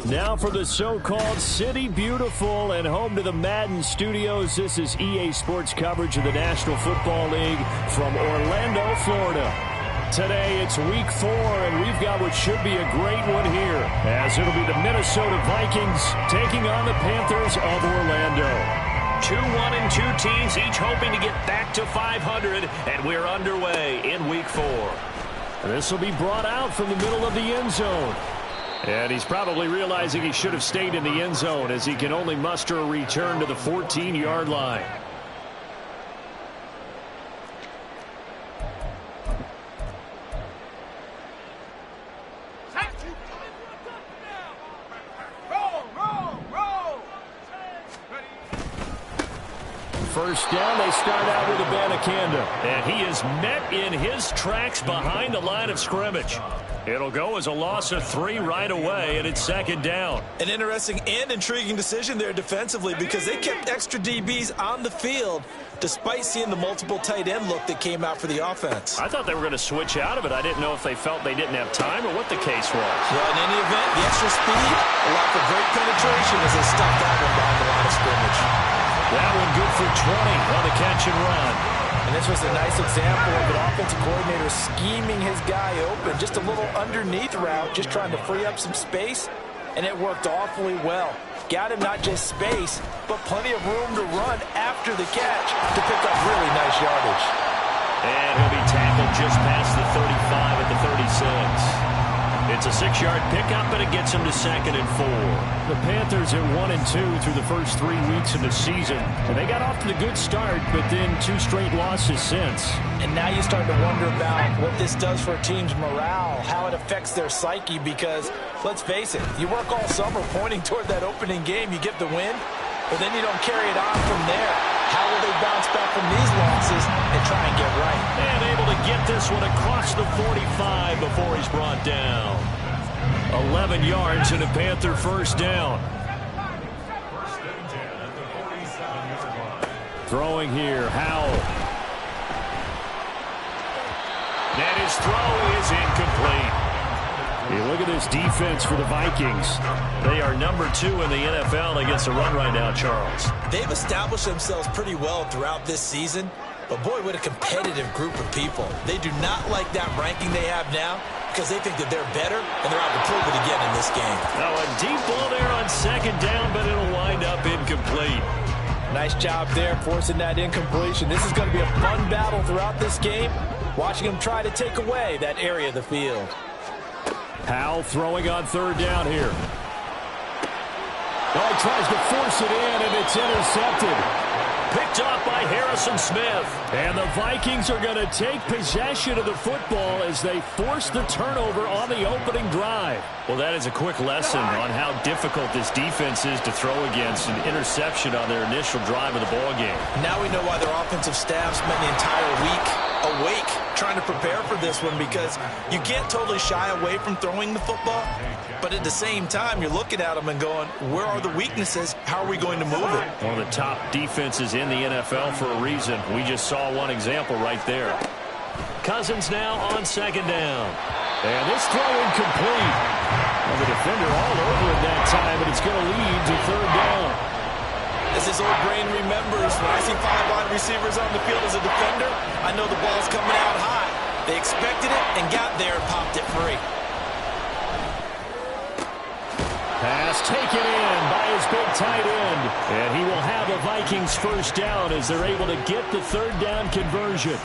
Now for the so-called City Beautiful and home to the Madden studios. This is EA Sports coverage of the National Football League from Orlando, Florida. Today it's week 4, and we've got what should be a great one here, as it'll be the Minnesota Vikings taking on the Panthers of Orlando. 2-1-2 teams, each hoping to get back to 500, and we're underway in week 4. This will be brought out from the middle of the end zone. And he's probably realizing he should have stayed in the end zone, as he can only muster a return to the 14-yard line. First down, they start out with Abanikanda. And he is met in his tracks behind the line of scrimmage. It'll go as a loss of 3 right away, and it's second down. An interesting and intriguing decision there defensively, because they kept extra DBs on the field despite seeing the multiple tight end look that came out for the offense. I thought they were going to switch out of it. I didn't know if they felt they didn't have time or what the case was. Well, in any event, the extra speed allowed for great penetration as they stuffed that one behind the line of scrimmage. That one good for 20 on the catch and run. And this was a nice example of an offensive coordinator scheming his guy open. Just a little underneath route, just trying to free up some space, and it worked awfully well. Got him not just space, but plenty of room to run after the catch to pick up really nice yardage. And he'll be tackled just past the 35 at the 36. It's a 6-yard pickup, but it gets him to 2nd and 4. The Panthers at 1-2 through the first 3 weeks of the season. And they got off to the good start, but then 2 straight losses since. And now you start to wonder about what this does for a team's morale, how it affects their psyche, because, let's face it, you work all summer pointing toward that opening game, you get the win, but then you don't carry it on from there. How will they bounce back from these losses and try and get right? And able to get this one across the 45 before he's brought down. 11 yards and a Panther first down. Throwing here, Howell. And his throw is incomplete. You look at this defense for the Vikings. They are number 2 in the NFL against the run right now, Charles. They've established themselves pretty well throughout this season, but boy, what a competitive group of people. They do not like that ranking they have now because they think that they're better, and they're out to prove it again in this game. Now a deep ball there on 2nd down, but it'll wind up incomplete. Nice job there forcing that incompletion. This is going to be a fun battle throughout this game, watching them try to take away that area of the field. Howell throwing on 3rd down here. Oh, he tries to force it in, and it's intercepted. Picked off by Harrison Smith. And the Vikings are going to take possession of the football as they force the turnover on the opening drive. Well, that is a quick lesson on how difficult this defense is to throw against. An interception on their initial drive of the ballgame. Now we know why their offensive staff spent the entire week awake trying to prepare for this one, because you can't totally shy away from throwing the football, but at the same time you're looking at them and going, where are the weaknesses? How are we going to move it? One of the top defenses in the NFL for a reason. We just saw one example right there. Cousins now on 2nd down, and this throw incomplete. And the defender all over it that time, and it's going to lead to 3rd down. As his old brain remembers, when I see 5 wide receivers on the field as a defender, I know the ball's coming out high. They expected it and got there and popped it free. Pass taken in by his big tight end. And he will have a Vikings first down as they're able to get the 3rd down conversion.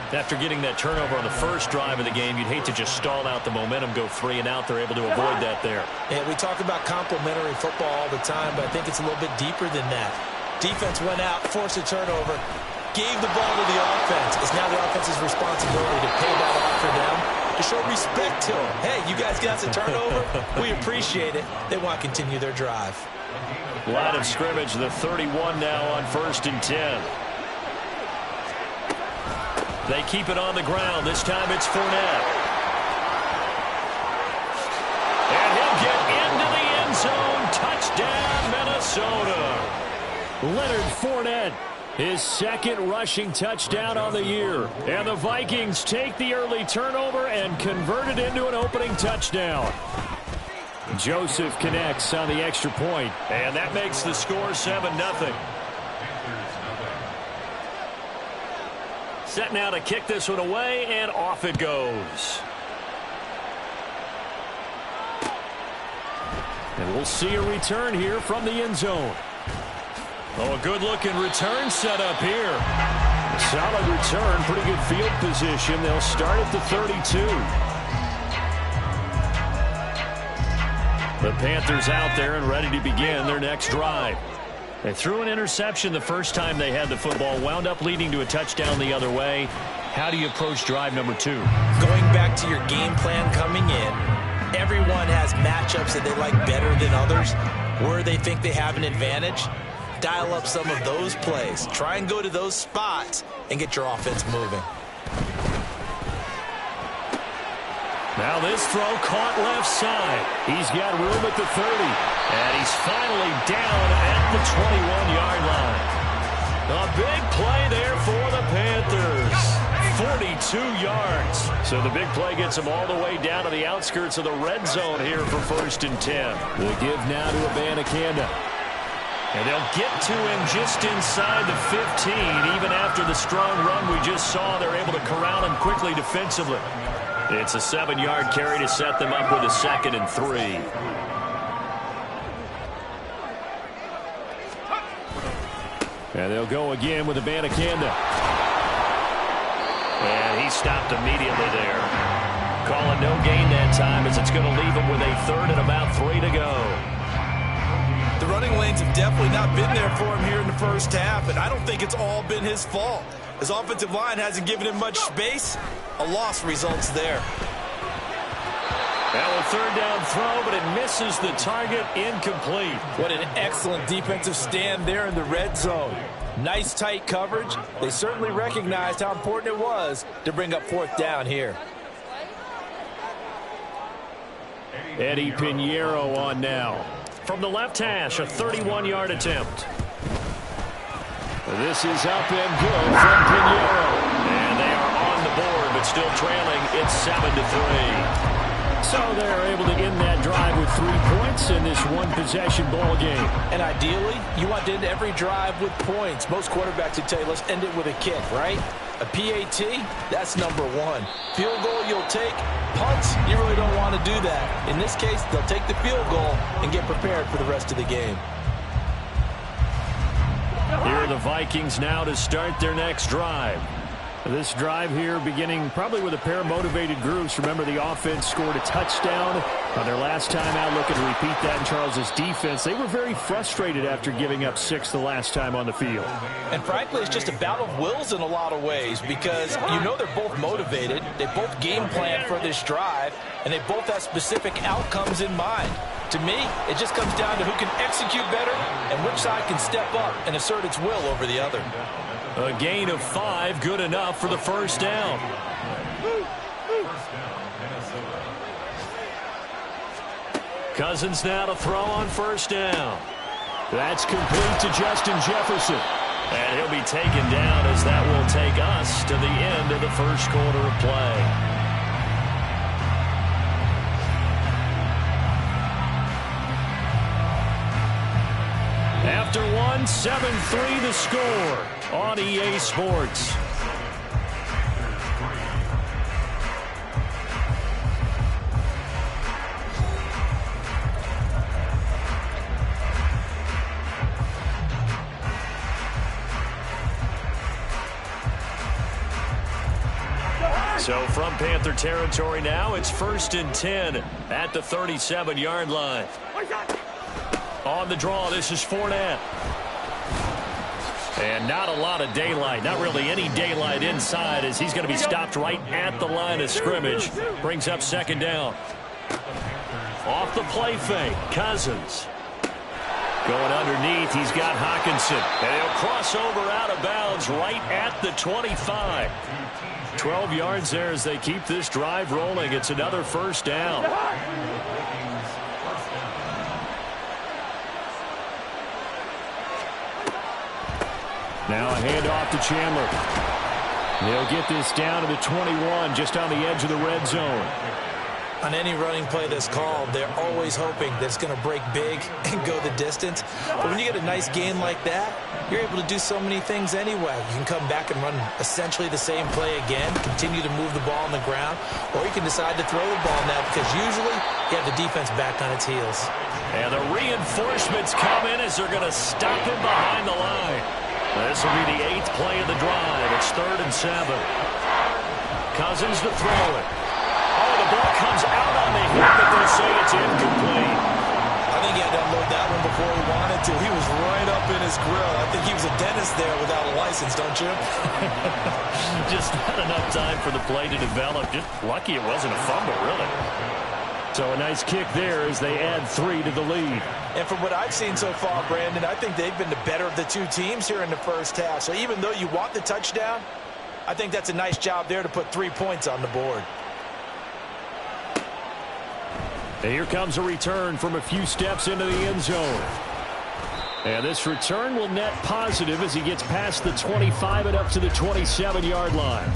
After getting that turnover on the first drive of the game, you'd hate to just stall out the momentum, go 3 and out. They're able to avoid that there. Yeah, we talk about complementary football all the time, but I think it's a little bit deeper than that. Defense went out, forced a turnover, gave the ball to the offense. It's now the offense's responsibility to pay that off for them, to show respect to them. Hey, you guys got a turnover? We appreciate it. They want to continue their drive. Line of scrimmage, the 31 now on 1st and 10. They keep it on the ground. This time it's Fournette. And he'll get into the end zone. Touchdown, Minnesota. Leonard Fournette, his 2nd rushing touchdown on the year. And the Vikings take the early turnover and convert it into an opening touchdown. Joseph connects on the extra point. And that makes the score 7-0. Set now to kick this one away, and off it goes. And we'll see a return here from the end zone. Oh, a good-looking return set up here. A solid return, pretty good field position. They'll start at the 32. The Panthers out there and ready to begin their next drive. They threw an interception the first time they had the football, wound up leading to a touchdown the other way. How do you approach drive number 2? Going back to your game plan coming in, everyone has matchups that they like better than others, where they think they have an advantage. Dial up some of those plays. Try and go to those spots and get your offense moving. Now this throw caught left side. He's got room at the 30. And he's finally down at the 21-yard line. A big play there for the Panthers. 42 yards. So the big play gets him all the way down to the outskirts of the red zone here for 1st and 10. The give now to Abanikanda. And they'll get to him just inside the 15. Even after the strong run we just saw, they're able to corral him quickly defensively. It's a 7-yard carry to set them up with a 2nd and 3. And they'll go again with Abanikanda. And he stopped immediately there. Calling no gain that time, as it's going to leave him with a 3rd and about 3 to go. The running lanes have definitely not been there for him here in the first half, and I don't think it's all been his fault. His offensive line hasn't given him much space. A loss results there. Now a 3rd down throw, but it misses the target, incomplete. What an excellent defensive stand there in the red zone. Nice tight coverage. They certainly recognized how important it was to bring up 4th down here. Eddie Pinheiro on now. From the left hash, a 31-yard attempt. This is up and good from Pinheiro. And they are on the board, but still trailing. It's 7-3. So they're able to end that drive with 3 points in this one-possession ball game. And ideally, you want to end every drive with points. Most quarterbacks would tell you, let's end it with a kick, right? A PAT, that's number 1. Field goal you'll take. Punts, you really don't want to do that. In this case, they'll take the field goal and get prepared for the rest of the game. Here are the Vikings now to start their next drive. This drive here beginning probably with a pair of motivated groups. Remember, the offense scored a touchdown on their last time out, looking to repeat that in Charles's defense. They were very frustrated after giving up 6 the last time on the field. And frankly, it's just a battle of wills in a lot of ways, because you know they're both motivated. They both game plan for this drive, and they both have specific outcomes in mind. To me, it just comes down to who can execute better and which side can step up and assert its will over the other. A gain of 5, good enough for the 1st down. Cousins now to throw on 1st down. That's complete to Justin Jefferson. And he'll be taken down, as that will take us to the end of the 1st quarter of play. After 1, 7-3 the score on EA Sports. So from Panther territory now, it's 1st and 10 at the 37-yard line. On the draw, this is Fournette. And not a lot of daylight, not really any daylight inside, as he's going to be stopped right at the line of scrimmage. Brings up 2nd down. Off the play fake, Cousins. Going underneath, he's got Hockenson. And he'll cross over out of bounds right at the 25. 12 yards there as they keep this drive rolling. It's another 1st down. Now a handoff to Chandler. They'll get this down to the 21, just on the edge of the red zone. On any running play that's called, they're always hoping that it's going to break big and go the distance. But when you get a nice gain like that, you're able to do so many things anyway. You can come back and run essentially the same play again, continue to move the ball on the ground, or you can decide to throw the ball now because usually you have the defense back on its heels. And the reinforcements come in as they're going to stop him behind the line. This will be the 8th play of the drive. It's 3rd and 7. Cousins to throw it. Oh, the ball comes out on the hip, but they say it's incomplete. I think he had to unload that one before he wanted to. He was right up in his grill. I think he was a dentist there without a license, don't you? Just not enough time for the play to develop. Just lucky it wasn't a fumble, really. So a nice kick there as they add 3 to the lead. And from what I've seen so far, Brandon, I think they've been the better of the two teams here in the first half. So even though you want the touchdown, I think that's a nice job there to put 3 points on the board. And here comes a return from a few steps into the end zone. And this return will net positive as he gets past the 25 and up to the 27-yard line.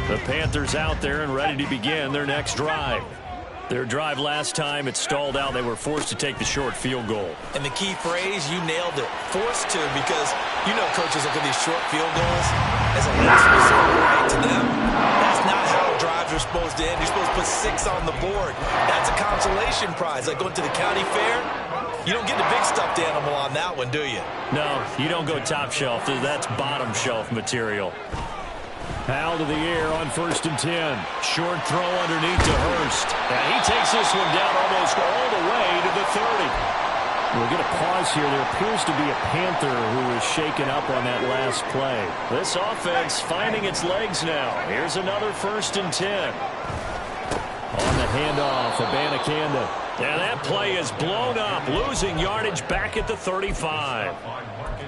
The Panthers out there and ready to begin their next drive. Their drive last time, it stalled out. They were forced to take the short field goal. And the key phrase, you nailed it. Forced to, because you know coaches look at these short field goals as a last resort right to them. That's not how drives are supposed to end. You're supposed to put 6 on the board. That's a consolation prize. Like going to the county fair, you don't get the big stuffed animal on that one, do you? No, you don't go top shelf. That's bottom shelf material. Powell to the air on 1st and 10. Short throw underneath to Hurst. And he takes this one down almost all the way to the 30. We'll get a pause here. There appears to be a Panther who is shaken up on that last play. This offense finding its legs now. Here's another 1st and 10. On the handoff, Abanikanda. And that play is blown up, losing yardage back at the 35.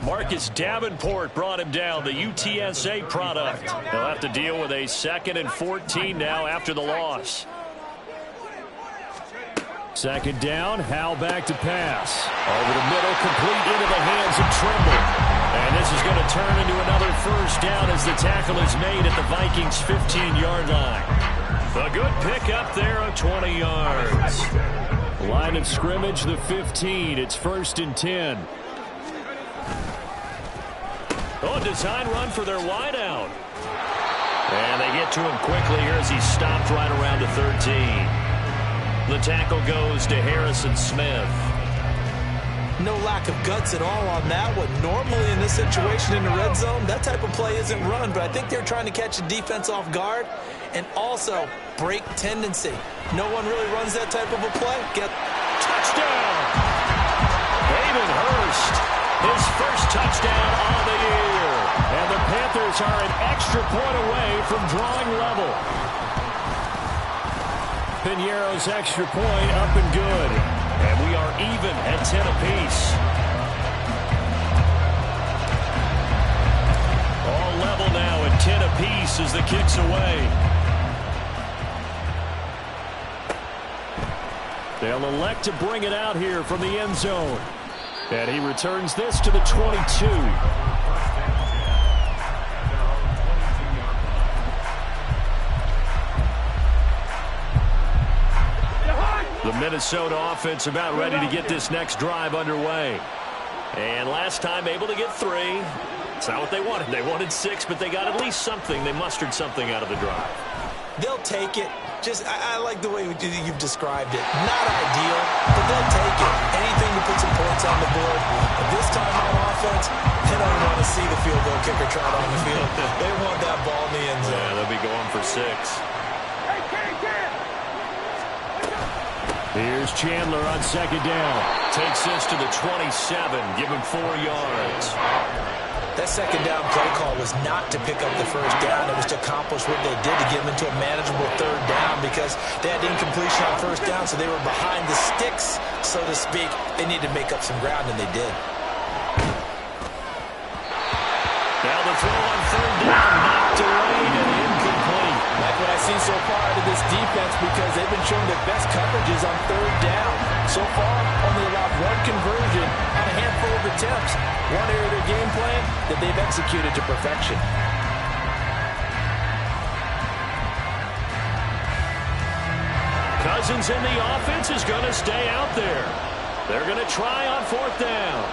Marcus Davenport brought him down, the UTSA product. He'll have to deal with a 2nd and 14 now after the loss. 2nd down, Howell back to pass. Over the middle, complete into the hands of Trimble. And this is going to turn into another 1st down as the tackle is made at the Vikings' 15-yard line. A good pickup there of 20 yards. Line of scrimmage, the 15. It's 1st and 10. Oh, design run for their wideout. And they get to him quickly here as he stopped right around the 13. The tackle goes to Harrison Smith. No lack of guts at all on that one. Normally in this situation in the red zone, that type of play isn't run, but I think they're trying to catch the defense off guard and also break tendency. No one really runs that type of a play. Get touchdown! Hayden Hurst, his first touchdown on the year. And the Panthers are an extra point away from drawing level. Piñeiro's extra point up and good. And we are even at 10 apiece. All level now at 10 apiece as the kick's away. They'll elect to bring it out here from the end zone. And he returns this to the 22. The Minnesota offense about ready to get this next drive underway. And last time able to get 3. It's not what they wanted. They wanted 6, but they got at least something. They mustered something out of the drive. They'll take it. I like the way you've described it. Not ideal, but they'll take it. Anything to put some points on the board. But this time on offense, they don't want to see the field goal kicker trot on the field. They want that ball in the end zone. Yeah, they'll be going for 6. Here's Chandler on 2nd down. Takes this to the 27. Give him 4 yards. That 2nd down play call was not to pick up the 1st down. It was to accomplish what they did to get them into a manageable 3rd down because they had incompletion on 1st down, so they were behind the sticks, so to speak. They needed to make up some ground, and they did. Now the throw on 3rd down, knocked away and incomplete. Like what I've seen so far out of this defense because they've been showing their best coverages on 3rd down. So far, only allowed 1 conversion on a handful of attempts. One area of their game plan that they've executed to perfection. Cousins and the offense is going to stay out there. They're going to try on 4th down.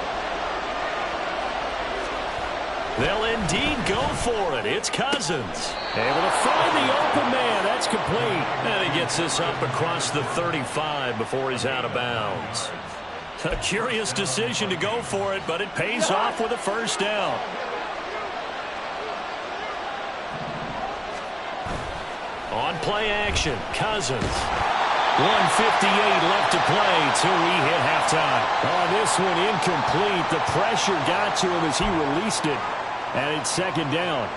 They'll indeed go for it. It's Cousins. Able to find the open man. That's complete. And he gets this up across the 35 before he's out of bounds. A curious decision to go for it, but it pays off with a 1st down. On play action, Cousins. 1:58 left to play till we hit halftime. Oh, this one incomplete. The pressure got to him as he released it. And it's 2nd down.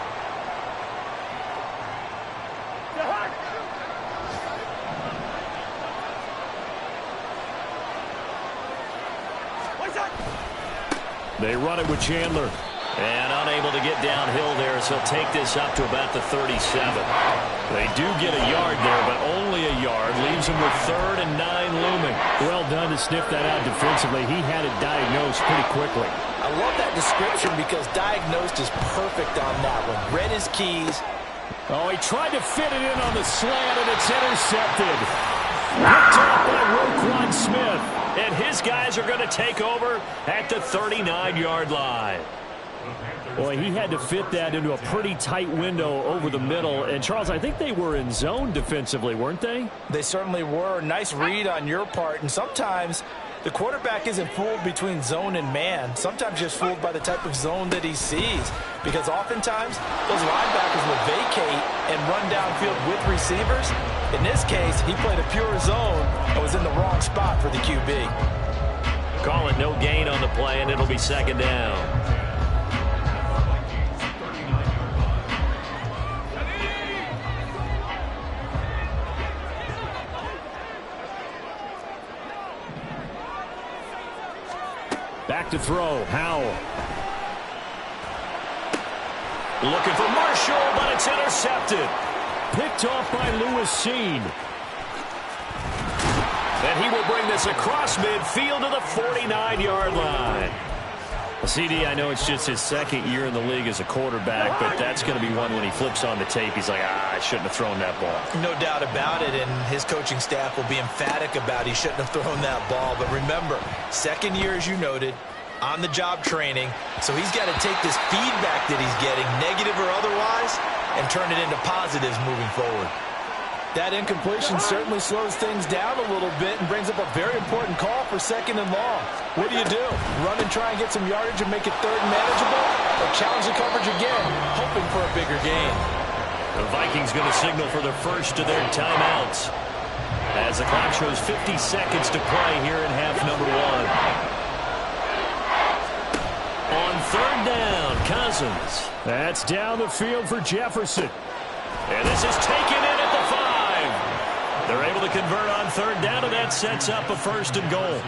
They run it with Chandler. And unable to get downhill there, so he'll take this up to about the 37. They do get a yard there, but only a yard. Leaves him with 3rd and 9 looming. Well done to sniff that out defensively. He had it diagnosed pretty quickly. I love that description because diagnosed is perfect on that one. Read his keys. Oh, he tried to fit it in on the slant, and it's intercepted. Picked up by Roquan Smith. And his guys are going to take over at the 39-yard line. Boy, he had to fit that into a pretty tight window over the middle. And, Charles, I think they were in zone defensively, weren't they? They certainly were. Nice read on your part. And sometimes the quarterback isn't fooled between zone and man. Sometimes just fooled by the type of zone that he sees. Because oftentimes those linebackers will vacate and run downfield with receivers. In this case, he played a pure zone and was in the wrong spot for the QB. Call it no gain on the play, and it'll be 2nd down. Back to throw, Howell. Looking for Marshall, but it's intercepted. Picked off by Lewis Seen. And he will bring this across midfield to the 49-yard line. CD, I know it's just his 2nd year in the league as a quarterback, but that's going to be one when he flips on the tape. He's like, I shouldn't have thrown that ball. No doubt about it, and his coaching staff will be emphatic about he shouldn't have thrown that ball. But remember, 2nd year, as you noted, on-the-job training, so he's got to take this feedback that he's getting, negative or otherwise, and turn it into positives moving forward. That incompletion certainly slows things down a little bit and brings up a very important call for 2nd and long. What do? Run and try and get some yardage and make it 3rd and manageable? Or challenge the coverage again, hoping for a bigger gain? The Vikings going to signal for the first of their timeouts as the clock shows 50 seconds to play here in half number 1. On 3rd down, Cousins. That's down the field for Jefferson. And this is taken in at the 5. They're able to convert on 3rd down, and that sets up a 1st and goal.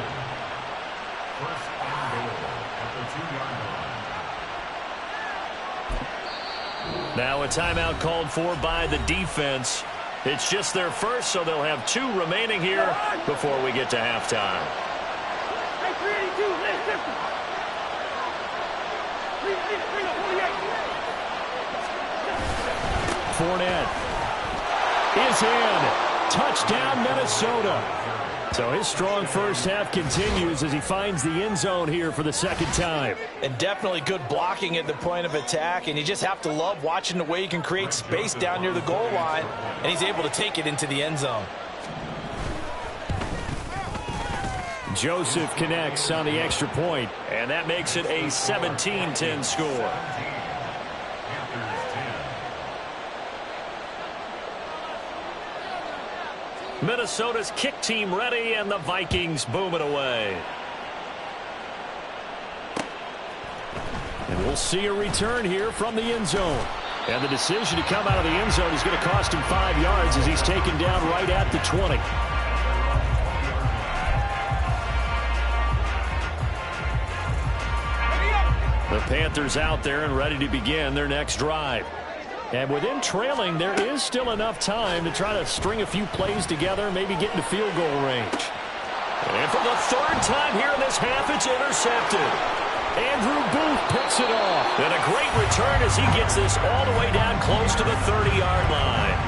Now a timeout called for by the defense. It's just their first, so they'll have 2 remaining here before we get to halftime. Fournette is in. Touchdown, Minnesota. So his strong first half continues as he finds the end zone here for the 2nd time. And definitely good blocking at the point of attack, and you just have to love watching the way he can create space down near the goal line, and he's able to take it into the end zone. Joseph connects on the extra point, and that makes it a 17-10 score. Minnesota's kick team ready, and the Vikings boom it away. And we'll see a return here from the end zone. And the decision to come out of the end zone is going to cost him 5 yards as he's taken down right at the 20. The Panthers out there and ready to begin their next drive. And with them trailing, there is still enough time to try to string a few plays together, maybe get into field goal range. And for the 3rd time here in this half, it's intercepted. Andrew Booth picks it off. And a great return as he gets this all the way down close to the 30-yard line.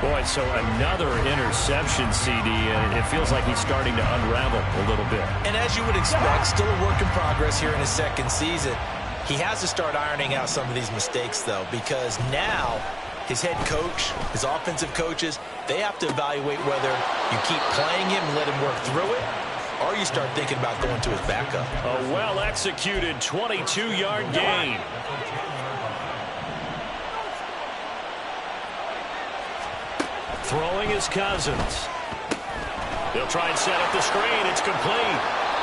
Boy, so another interception, CD, and it feels like he's starting to unravel a little bit. And as you would expect, still a work in progress here in his second season. He has to start ironing out some of these mistakes, though, because now his head coach, his offensive coaches, they have to evaluate whether you keep playing him and let him work through it, or you start thinking about going to his backup. A well-executed 22-yard gain. Throwing his Cousins. He'll try and set up the screen. It's complete.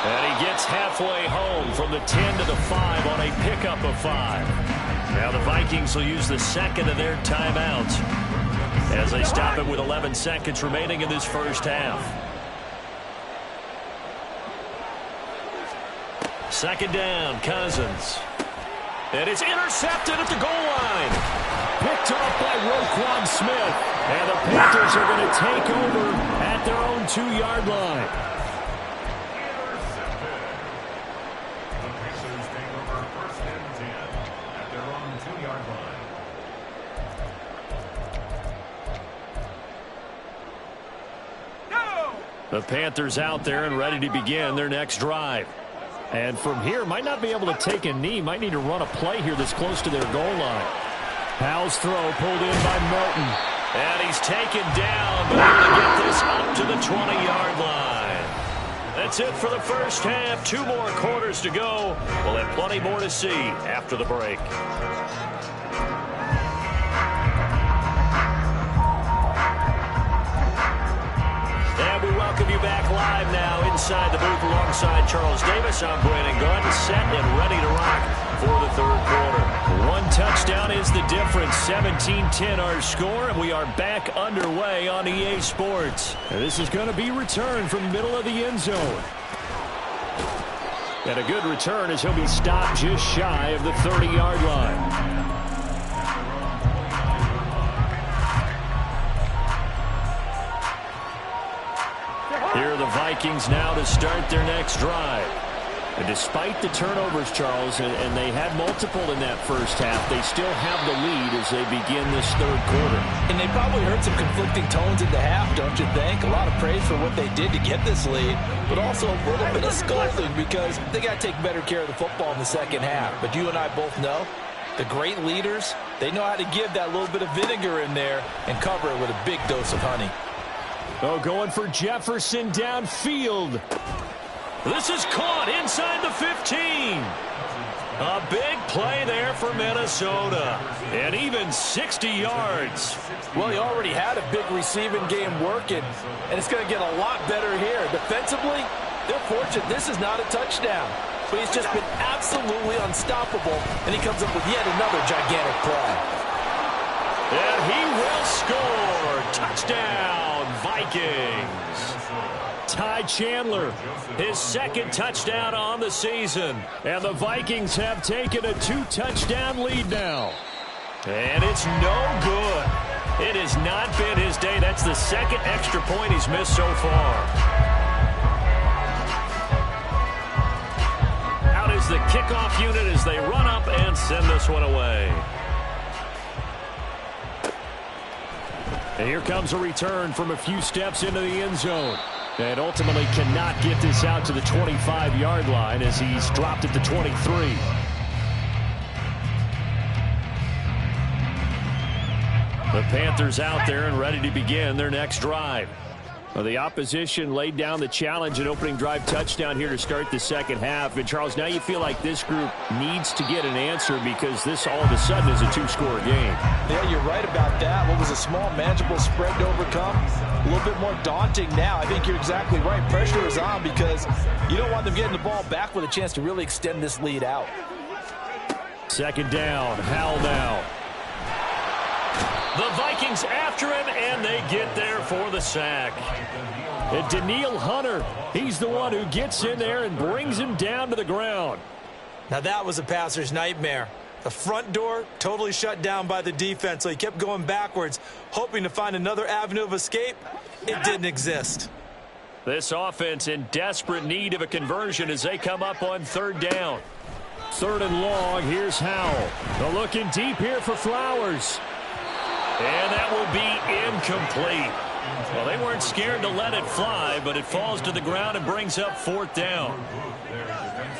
And he gets halfway home from the 10 to the 5 on a pickup of 5. Now the Vikings will use the second of their timeouts as they stop it with 11 seconds remaining in this first half. Second down, Cousins. And it's intercepted at the goal line. Picked off by Roquan Smith. And the Panthers are going to take over at their own 2-yard line. The Pacers take over first and 10 at their own 2-yard line. The Panthers out there and ready to begin their next drive. And from here, might not be able to take a knee. Might need to run a play here that's close to their goal line. Powell's throw pulled in by Milton. And he's taken down, but able to get this up to the 20-yard line. That's it for the first half. 2 more quarters to go. We'll have plenty more to see after the break. And we welcome you back live now inside the booth alongside Charles Davis. I'm Brandon Gunn, set and ready to rock for the third quarter. 1 touchdown is the difference. 17-10 our score, and we are back underway on EA Sports. And this is going to be returned from the middle of the end zone. And a good return as he'll be stopped just shy of the 30-yard line. Here are the Vikings now to start their next drive. And despite the turnovers, Charles, and they had multiple in that first half, they still have the lead as they begin this third quarter. And they probably heard some conflicting tones in the half, don't you think? A lot of praise for what they did to get this lead, but also a little bit of scolding because they got to take better care of the football in the second half. But you and I both know the great leaders, they know how to give that little bit of vinegar in there and cover it with a big dose of honey. Oh, going for Jefferson downfield. This is caught inside the 15. A big play there for Minnesota. And even 60 yards. Well, he already had a big receiving game working, and it's going to get a lot better here. Defensively, they're fortunate this is not a touchdown. But he's just been absolutely unstoppable, and he comes up with yet another gigantic play. And he will score. Touchdown, Vikings. Ty Chandler, his second touchdown on the season. And the Vikings have taken a 2-touchdown lead now. And it's no good. It has not been his day. That's the second extra point he's missed so far. Out is the kickoff unit as they run up and send this one away. And here comes a return from a few steps into the end zone. And ultimately cannot get this out to the 25-yard line as he's dropped at the 23. The Panthers out there and ready to begin their next drive. Well, the opposition laid down the challenge and opening drive touchdown here to start the second half. And, Charles, now you feel like this group needs to get an answer because this all of a sudden is a 2-score game. Yeah, you're right about that. What was a small, manageable spread to overcome? A little bit more daunting now. I think you're exactly right. Pressure is on because you don't want them getting the ball back with a chance to really extend this lead out. Second down, Howell now. The Vikings after him, and they get there for the sack. And Danielle Hunter, he's the one who gets in there and brings him down to the ground. Now that was a passer's nightmare. The front door totally shut down by the defense, so he kept going backwards, hoping to find another avenue of escape. It didn't exist. This offense in desperate need of a conversion as they come up on third down. Third and long, here's Howell. They're looking deep here for Flowers. And that will be incomplete. Well, they weren't scared to let it fly, but it falls to the ground and brings up 4th down.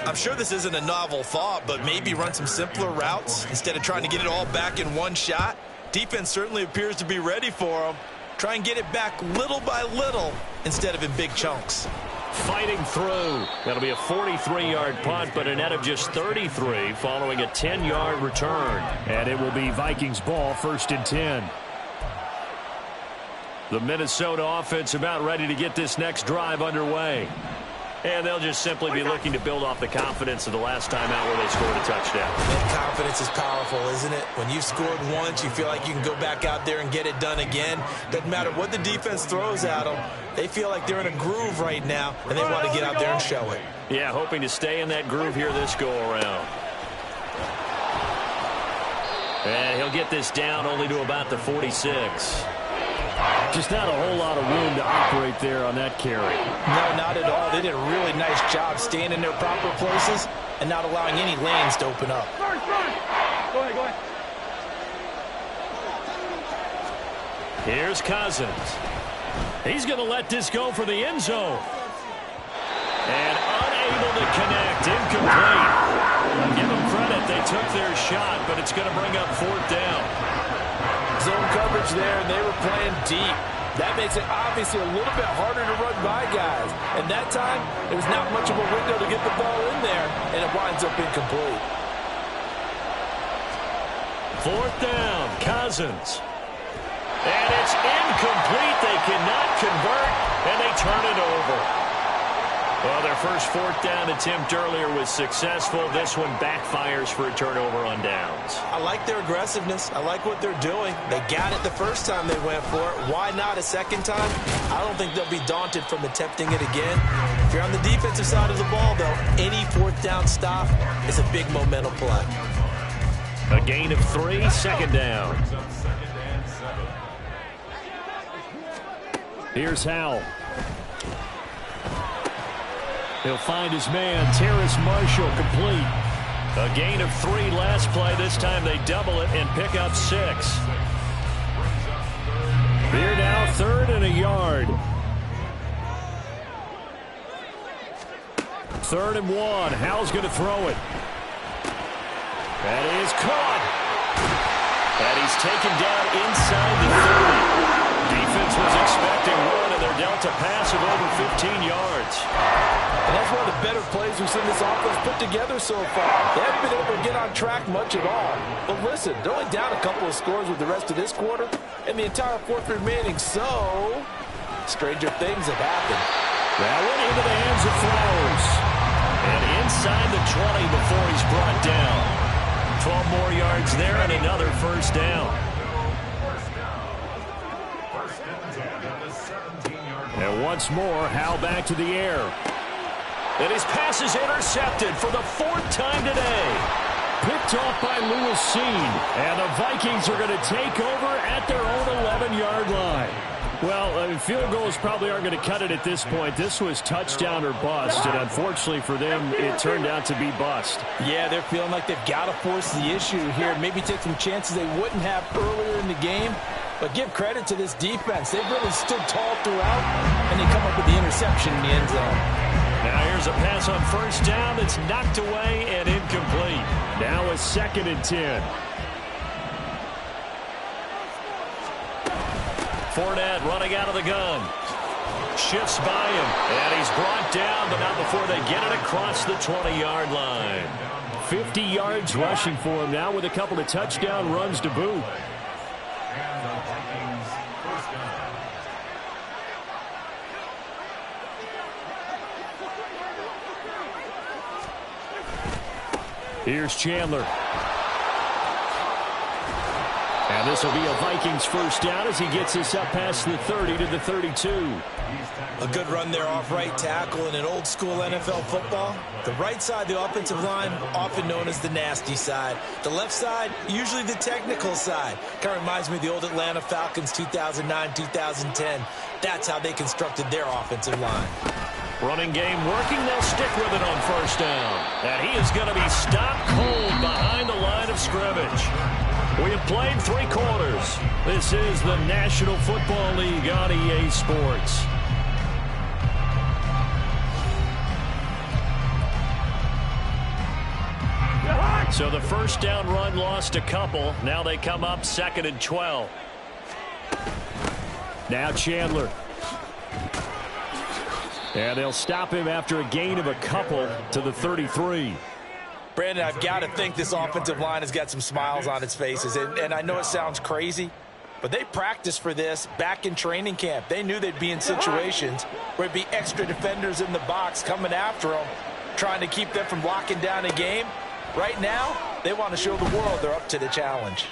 I'm sure this isn't a novel thought, but maybe run some simpler routes instead of trying to get it all back in one shot. Defense certainly appears to be ready for them. Try and get it back little by little instead of in big chunks. Fighting through. That'll be a 43-yard punt, but a net of just 33 following a 10-yard return. And it will be Vikings ball, 1st and 10. The Minnesota offense about ready to get this next drive underway. And they'll just simply be looking to build off the confidence of the last time out where they scored a touchdown. And confidence is powerful, isn't it? When you've scored once, you feel like you can go back out there and get it done again. Doesn't matter what the defense throws at them. They feel like they're in a groove right now, and they want to get out there and show it. Yeah, hoping to stay in that groove here this go-around. And he'll get this down only to about the 46. Just not a whole lot of room to operate there on that carry. No, not at all. They did a really nice job staying in their proper places and not allowing any lanes to open up. Go ahead. Here's Cousins. He's going to let this go for the end zone. And unable to connect. Incomplete. I'll give them credit. They took their shot, but it's going to bring up 4th down. Zone coverage there, and they were playing deep. That makes it obviously a little bit harder to run by guys. And that time, there was not much of a window to get the ball in there, and it winds up incomplete. 4th down, Cousins. And it's incomplete. They cannot convert, and they turn it over. Well, their first 4th down attempt earlier was successful. This one backfires for a turnover on downs. I like their aggressiveness. I like what they're doing. They got it the first time they went for it. Why not a second time? I don't think they'll be daunted from attempting it again. If you're on the defensive side of the ball, though, any 4th down stop is a big momentum play. A gain of 3, 2nd down. Here's Howell. He'll find his man, Terrace Marshall, complete. A gain of 3 last play. This time they double it and pick up 6. Here now, 3rd and a yard. 3rd and 1. Howell's going to throw it. That is caught. And he's taken down inside the 30. Defense was expecting one, and they're dealt a pass of over 15 yards. And that's one of the better plays we've seen this offense put together so far. They haven't been able to get on track much at all. But listen, they're only down a couple of scores with the rest of this quarter and the entire 4th remaining. So, stranger things have happened. That went into the hands of Flowers. And inside the 20 before he's brought down. 12 more yards there and another 1st down. And once more, Howell back to the air. And his pass is intercepted for the 4th time today. Picked off by Lewis Seen. And the Vikings are going to take over at their own 11-yard line. Well, field goals probably aren't going to cut it at this point. This was touchdown or bust, and unfortunately for them, it turned out to be bust. Yeah, they're feeling like they've got to force the issue here. Maybe take some chances they wouldn't have earlier in the game. But give credit to this defense. They've really stood tall throughout, and they come up with the interception in the end zone. Now here's a pass on 1st down that's knocked away and incomplete. Now a 2nd and 10. Fournette running out of the gun. Shifts by him, and he's brought down, but not before they get it across the 20-yard line. 50 yards rushing for him now with a couple of touchdown runs to boot. Here's Chandler. And this will be a Vikings 1st down as he gets this up past the 30 to the 32. A good run there off right tackle in an old-school NFL football. The right side, the offensive line, often known as the nasty side. The left side, usually the technical side. Kind of reminds me of the old Atlanta Falcons 2009-2010. That's how they constructed their offensive line. Running game working. They'll stick with it on 1st down. And he is going to be stopped cold behind the line of scrimmage. We have played 3 quarters. This is the National Football League on EA Sports. So the first down run lost a couple. Now they come up 2nd and 12. Now Chandler. And they'll stop him after a gain of a couple to the 33. Brandon, I've got to think this offensive line has got some smiles on its faces. And I know it sounds crazy, but they practiced for this back in training camp. They knew they'd be in situations where there'd be extra defenders in the box coming after them, trying to keep them from locking down a game. Right now, they want to show the world they're up to the challenge.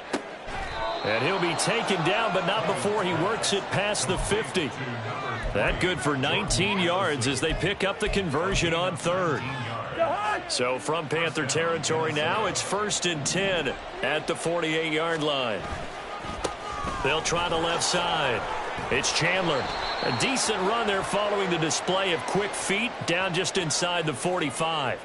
And he'll be taken down, but not before he works it past the 50. That good for 19 yards as they pick up the conversion on 3rd. So from Panther territory now, it's 1st and 10 at the 48-yard line. They'll try the left side. It's Chandler. A decent run there following the display of quick feet down just inside the 45.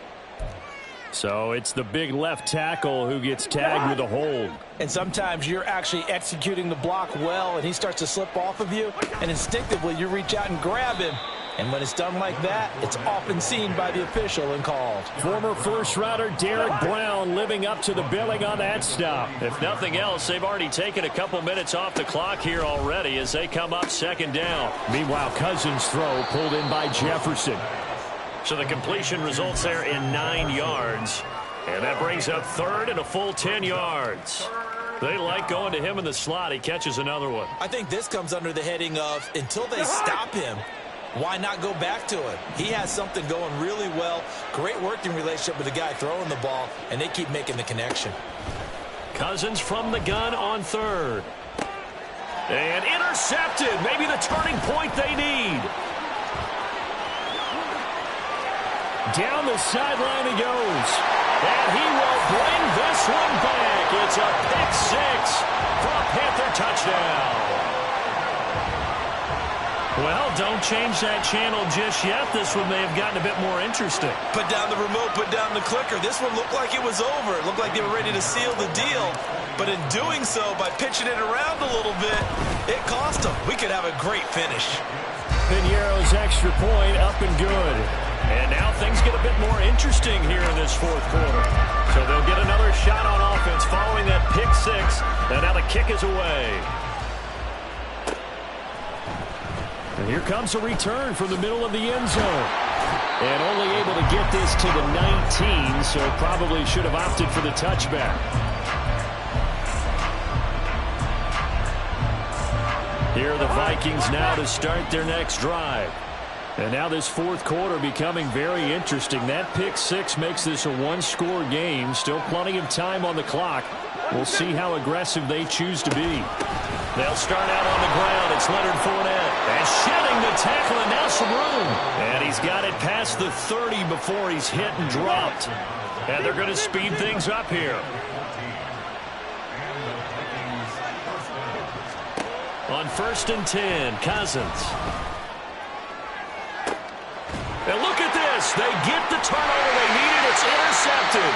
So it's the big left tackle who gets tagged with a hold. And sometimes you're actually executing the block well, and he starts to slip off of you, and instinctively you reach out and grab him. And when it's done like that, it's often seen by the official and called. Former first-rounder Derek Brown living up to the billing on that stop. If nothing else, they've already taken a couple minutes off the clock here already as they come up 2nd down. Meanwhile, Cousins' throw pulled in by Jefferson. So the completion results there in 9 yards. And that brings up 3rd and a full 10 yards. They like going to him in the slot. He catches another one. I think this comes under the heading of until they stop him, why not go back to it? He has something going really well. Great working relationship with the guy throwing the ball, and they keep making the connection. Cousins from the gun on 3rd. And intercepted. Maybe the turning point they need. Down the sideline he goes. And he will bring this one back. It's a pick 6 for a Panther touchdown. Well, don't change that channel just yet. This one may have gotten a bit more interesting. Put down the remote, put down the clicker. This one looked like it was over. It looked like they were ready to seal the deal. But in doing so, by pitching it around a little bit, it cost them. We could have a great finish. Piñeiro's extra point up and good. And now things get a bit more interesting here in this 4th quarter. So they'll get another shot on offense following that pick 6. And now the kick is away. And here comes a return from the middle of the end zone. And only able to get this to the 19, so probably should have opted for the touchback. Here are the Vikings now to start their next drive. And now this 4th quarter becoming very interesting. That pick 6 makes this a 1-score game. Still plenty of time on the clock. We'll see how aggressive they choose to be. They'll start out on the ground. It's Leonard Fournette. And shedding the tackle, and now some room. And he's got it past the 30 before he's hit and dropped. And they're going to speed things up here. On 1st and 10, Cousins. And look at this. They get the turnover they needed. It's intercepted.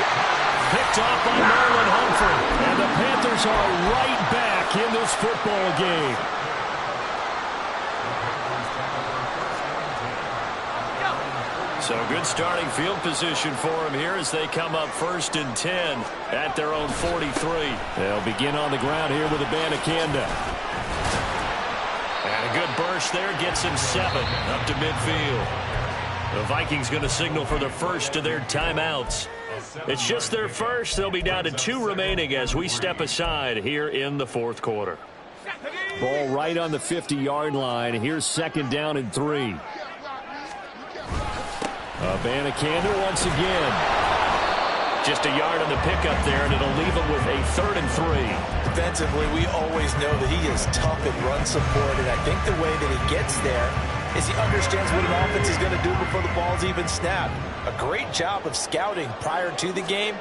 Picked off by Marlon Humphrey. And the Panthers are right back in this football game. So good starting field position for them here as they come up 1st and 10 at their own 43. They'll begin on the ground here with Abanikanda. And a good burst there gets him 7 up to midfield. The Vikings going to signal for the first of their timeouts. It's just their first. They'll be down to 2 remaining as we step aside here in the 4th quarter. Ball right on the 50-yard line. Here's 2nd down and 3. Abanikanda once again. Just a yard on the pickup there, and it'll leave him with a 3rd and 3. Defensively, we always know that he is tough at run support, and I think the way that he gets there is he understands what an offense is going to do before the ball's even snapped. A great job of scouting prior to the game,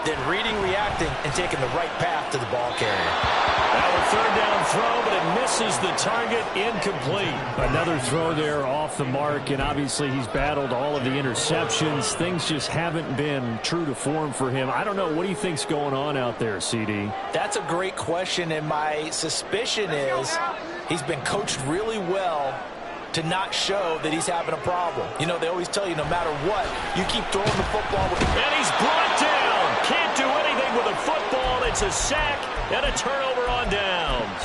then reading, reacting, and taking the right path to the ball carrier. Now a third down throw, but it misses the target, incomplete. Another throw there off the mark, and obviously he's battled all of the interceptions. Things just haven't been true to form for him. I don't know. What do you think's going on out there, CD? That's a great question, and my suspicion is he's been coached really well to not show that he's having a problem. You know, they always tell you no matter what, you keep throwing the football. And he's brought down. Can't do anything with a football. It's a sack and a turnover on downs.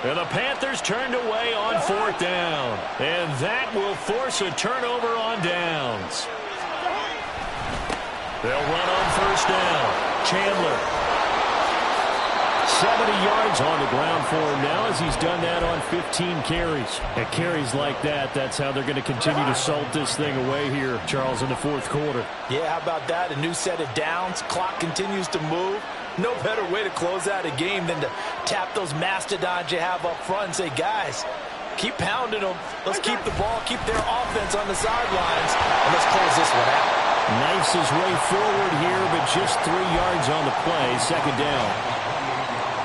And the Panthers turned away on fourth down. And that will force a turnover on downs. They'll run on first down. Chandler. 70 yards on the ground for him now as he's done that on 15 carries. At carries like that, that's how they're going to continue to salt this thing away here, Charles, in the fourth quarter. Yeah, how about that? A new set of downs. Clock continues to move. No better way to close out a game than to tap those mastodons you have up front and say, guys, keep pounding them. Let's keep the ball, keep their offense on the sidelines, and let's close this one out. Knifes his way forward here, but just 3 yards on the play. Second down.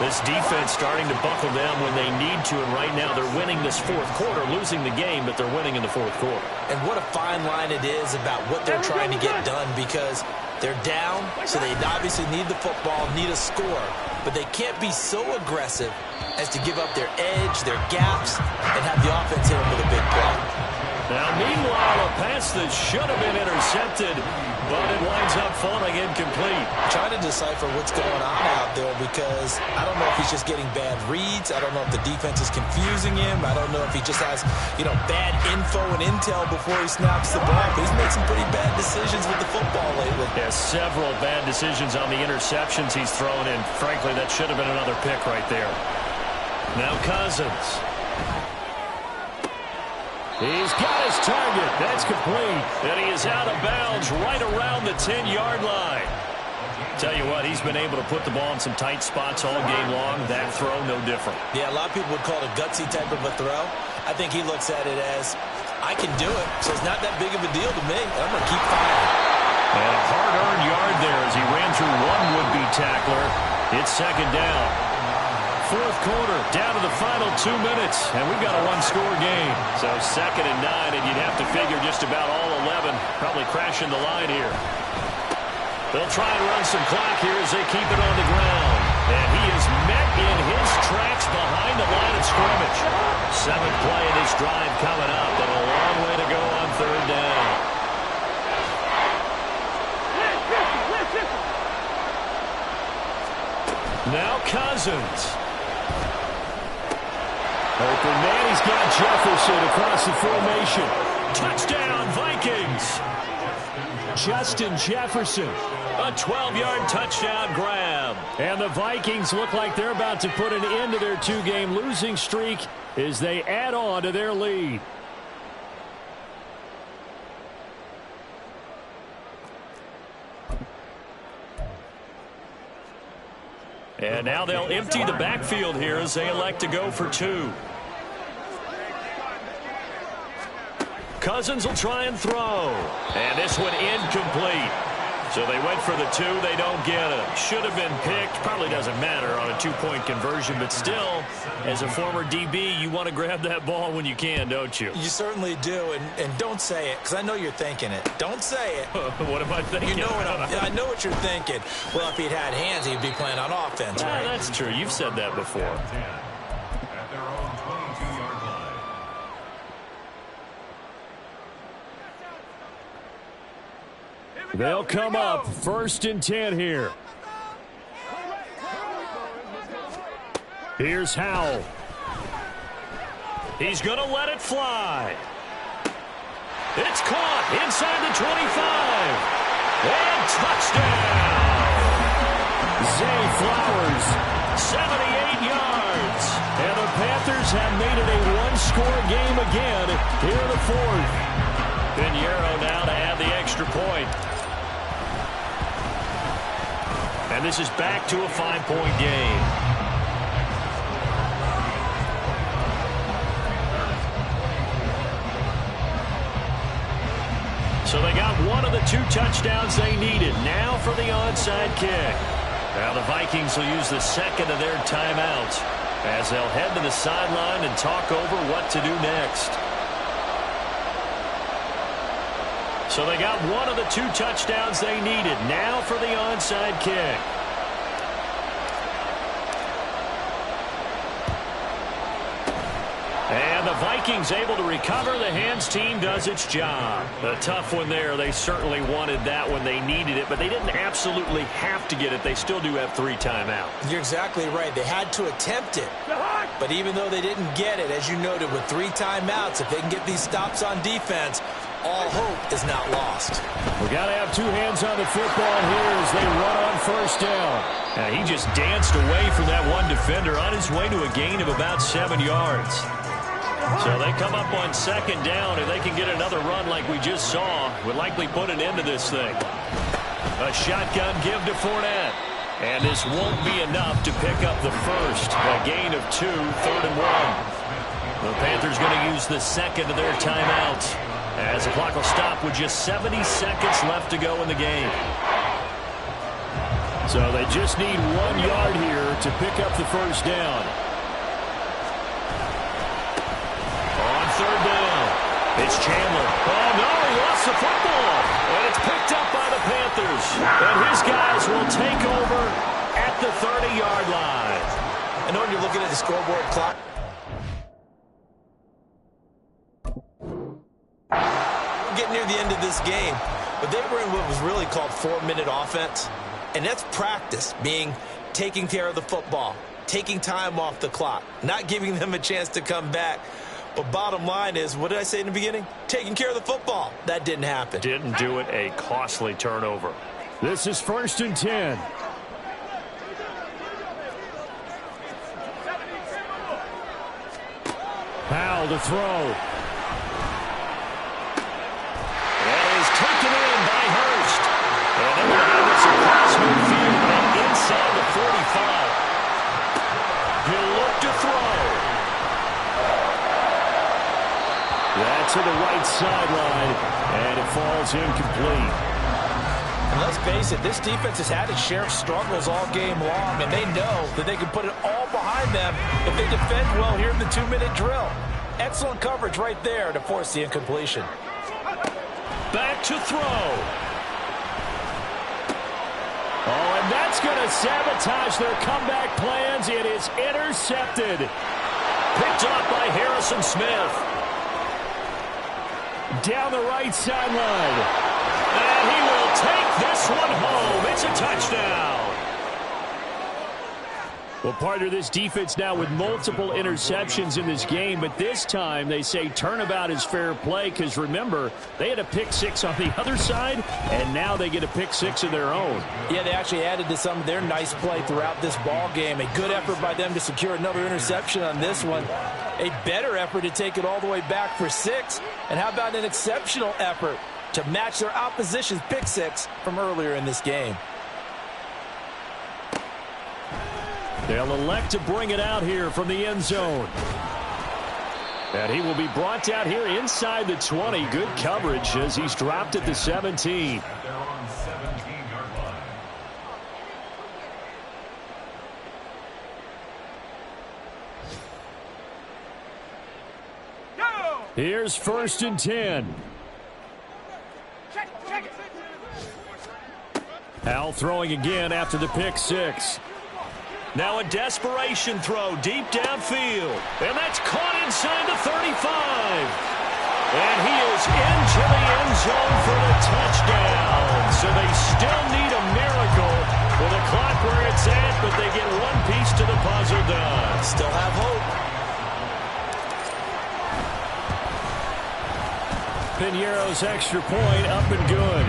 This defense starting to buckle down when they need to, and right now they're winning this fourth quarter, losing the game, but they're winning in the fourth quarter. And what a fine line it is about what they're trying to get done, because they're down, so they obviously need the football, need a score, but they can't be so aggressive as to give up their edge, their gaps, and have the offense hit them with a big play. Now, meanwhile, a pass that should have been intercepted, but it winds up falling incomplete. Trying to decipher what's going on out there, because I don't know if he's just getting bad reads. I don't know if the defense is confusing him. I don't know if he just has, bad info and intel before he snaps the ball. But he's made some pretty bad decisions with the football lately. Yeah, several bad decisions on the interceptions he's thrown in. Frankly, that should have been another pick right there. Now Cousins. He's got his target. That's complete. And he is out of bounds right around the 10-yard line. Tell you what, he's been able to put the ball in some tight spots all game long. That throw, no different. Yeah, a lot of people would call it a gutsy type of a throw. I think he looks at it as, I can do it, so it's not that big of a deal to me. I'm going to keep firing. And a hard-earned yard there as he ran through one would-be tackler. It's second down. Fourth quarter, down to the final 2 minutes, and we've got a one-score game. So 2nd and 9, and you'd have to figure just about all 11 probably crashing the line here. They'll try and run some clock here as they keep it on the ground. And he is met in his tracks behind the line of scrimmage. 7th play of this drive coming up, and a long way to go on third down. Now Cousins. Open man, he's got Jefferson across the formation. Touchdown, Vikings. Justin Jefferson. A 12-yard touchdown grab. And the Vikings look like they're about to put an end to their 2-game losing streak as they add on to their lead. And now they'll empty the backfield here as they elect to go for 2. Cousins will try and throw. And this one incomplete. So they went for the 2. They don't get it. Should have been picked. Probably doesn't matter on a 2-point conversion. But still, as a former DB, you want to grab that ball when you can, don't you? You certainly do. And don't say it, because I know you're thinking it. Don't say it. What am I thinking? You know I know what you're thinking. Well, if he'd had hands, he'd be playing on offense, right? That's true. You've said that before. At their own 22-yard line. They'll come up 1st and 10 here. Here's Howell. He's going to let it fly. It's caught inside the 25. And touchdown. Zay Flowers, 78 yards. And the Panthers have made it a one-score game again here in the 4th. Pinheiro now to add the extra point. And this is back to a 5-point game. So they got one of the 2 touchdowns they needed. Now for the onside kick. Now the Vikings will use the second of their timeouts as they'll head to the sideline and talk over what to do next. So they got one of the 2 touchdowns they needed. Now for the onside kick. And the Vikings able to recover. The hands team does its job. A tough one there. They certainly wanted that when they needed it, but they didn't absolutely have to get it. They still do have 3 timeouts. You're exactly right. They had to attempt it. But even though they didn't get it, as you noted, with 3 timeouts, if they can get these stops on defense, all hope is not lost. We got to have 2 hands on the football here as they run on first down. He just danced away from that one defender on his way to a gain of about 7 yards. So they come up on second down. If they can get another run like we just saw, would likely put an end to this thing. A shotgun give to Fournette. And this won't be enough to pick up the first. A gain of 2, 3rd and 1. The Panthers going to use the second of their timeouts as the clock will stop with just 70 seconds left to go in the game. So they just need 1 yard here to pick up the first down. On third down, it's Chandler. Oh, no, he lost the football. And it's picked up by the Panthers. And his guys will take over at the 30-yard line. I know when you're looking at the scoreboard clock, getting near the end of this game, but they were in what was really called 4-minute offense. And that's practice, being taking care of the football, taking time off the clock, not giving them a chance to come back. But bottom line is, what did I say in the beginning? Taking care of the football. That didn't happen. Didn't do it. A costly turnover. This is 1st and 10. Powell to throw. That is taken in by Hurst. And they're going to have this across midfield and inside the 45. He'll look to throw. That's to the right sideline, and it falls incomplete. And let's face it, this defense has had its share of struggles all game long, and they know that they can put it all behind them if they defend well here in the 2-minute drill. Excellent coverage right there to force the incompletion. Back to throw. Oh, and that's going to sabotage their comeback plans. It is intercepted. Picked off by Harrison Smith. Down the right sideline. And he will take this one home. It's a touchdown. Well, partner, this defense now with multiple interceptions in this game, but this time they say turnabout is fair play because, remember, they had a pick 6 on the other side, and now they get a pick 6 of their own. Yeah, they actually added to some of their nice play throughout this ball game. A good effort by them to secure another interception on this one. A better effort to take it all the way back for 6. And how about an exceptional effort to match their opposition's pick 6 from earlier in this game? They'll elect to bring it out here from the end zone. And he will be brought down here inside the 20. Good coverage as he's dropped at the 17. They're on 17-yard line. Here's 1st and 10. Al throwing again after the pick 6. Now a desperation throw deep downfield. And that's caught inside the 35. And he is into the end zone for the touchdown. So they still need a miracle with the clock where it's at, but they get one piece to the puzzle done. Still have hope. Piñeiro's extra point up and good.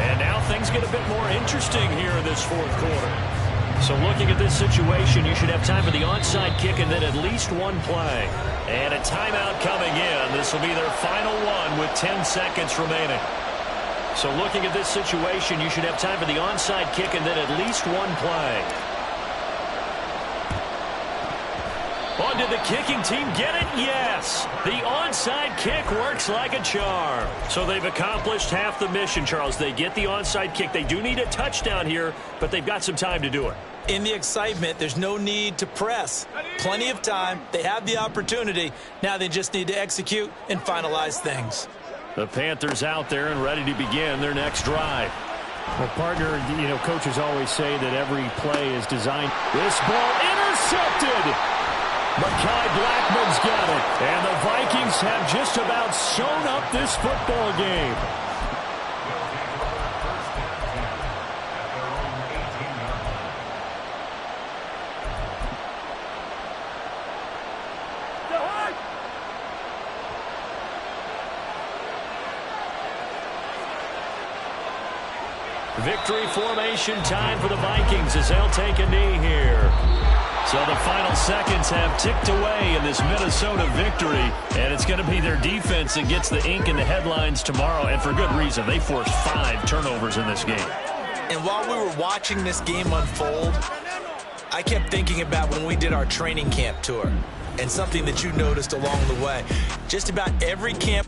And now things get a bit more interesting here in this 4th quarter. So looking at this situation, you should have time for the onside kick and then at least one play. And a timeout coming in. This will be their final one with 10 seconds remaining. So looking at this situation, you should have time for the onside kick and then at least one play. On did the kicking team get it? Yes. The onside kick works like a charm. So they've accomplished half the mission, Charles. They get the onside kick. They do need a touchdown here, but they've got some time to do it. In the excitement, there's no need to press. Plenty of time. They have the opportunity. Now they just need to execute and finalize things. The Panthers out there and ready to begin their next drive. Well, partner, coaches always say that every play is designed. This ball intercepted. Mekhi Blackman's got it. And the Vikings have just about sewn up this football game. Victory formation time for the Vikings as they'll take a knee here. So the final seconds have ticked away in this Minnesota victory, and it's going to be their defense that gets the ink in the headlines tomorrow, and for good reason. They forced 5 turnovers in this game. And while we were watching this game unfold, I kept thinking about when we did our training camp tour and something that you noticed along the way. Just about every camp